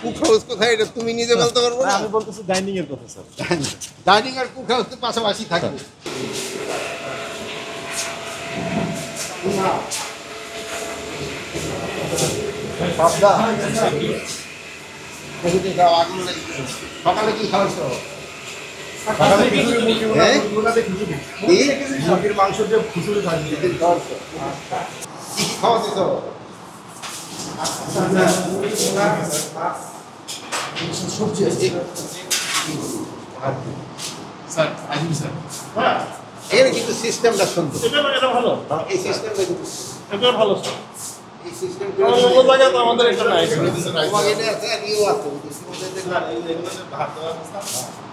Cook house কোথায় এটা তুমি নিজে বলতে পারবো না? আমি বলতেছি ডাইনিং এর কথা স্যার। ডাইনিং আর কুক হাউস তো পাশাপাশি থাকবে। সকালে কি খাওয়াচ্ছ? মুরগির মাংস দিয়ে খিচুড়ি খাচ্ছি। কি খাওয়াচ্ছ? সবজি আছে স্যার। আসবি স্যার। এর কিন্তু সিস্টেমটা সুন্দর। এটা ভালো। এই সিস্টেমটা কিন্তু এটা ভালো স্যার। এই সিস্টেম অন্য জায়গায় তো আমাদের এটা নাই। তোমাকে এটা আছে আর ইয়েও আছে।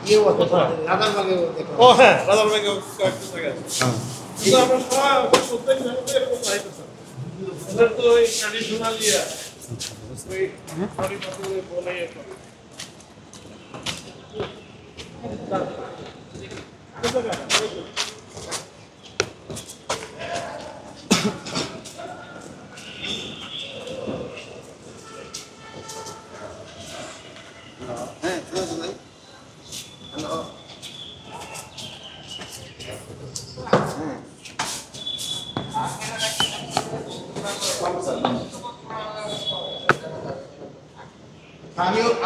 ইয়েও আছে রাজারবাগে দেখো। ও হ্যাঁ, রাজারবাগে কয়েকটা জায়গা আছে। কিন্তু আমরা সবাই প্রত্যেক জায়গাতে এরকম নাই তো স্যার। ওদের তো ওই ট্র্যাডিশনাল ইয়ে ওই সরি পাতুরে বলে হ্যাঁ ভাই হ্যালো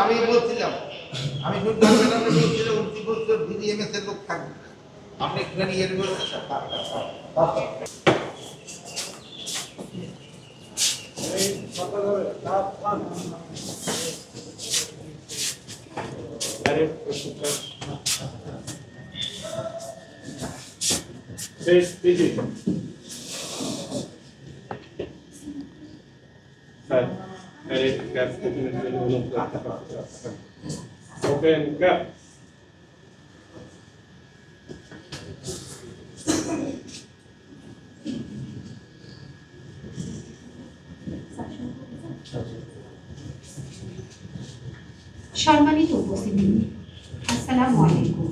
আমি বলছিলাম আমি বলছিলাম উর্তি বলতে বিডিএমএস এর লোক থাকবে আপনি এখানে ইয়ে বলছেন Open cap. সম্মানিত উপস্থিতি, আসসালামু আলাইকুম।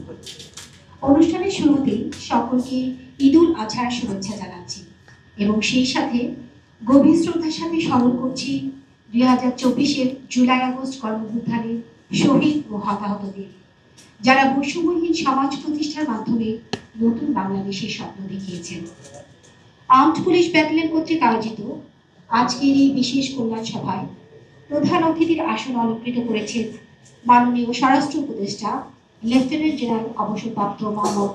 অনুষ্ঠানের শুরুতেই সকলকে ঈদুল আজহার শুভেচ্ছা জানাচ্ছি এবং সেই সাথে গভীর শ্রদ্ধার সাথে স্মরণ করছি 2024-এর জুলাই আগস্ট গণঅভ্যুত্থানে শহীদ ও হতাহতদের, যারা বৈষম্যহীন সমাজ প্রতিষ্ঠার মাধ্যমে নতুন বাংলাদেশের স্বপ্ন দেখিয়েছেন। আর্মড পুলিশ ব্যাটালিয়ন কর্তৃক আয়োজিত আজকের এই বিশেষ কল্যাণ সভায় প্রধান অতিথির আসন অলঙ্কৃত করেছেন মাননীয় স্বরাষ্ট্র উপদেষ্টা লেফটেন্যান্ট জেনারেল অবসরপ্রাপ্ত মোহাম্মদ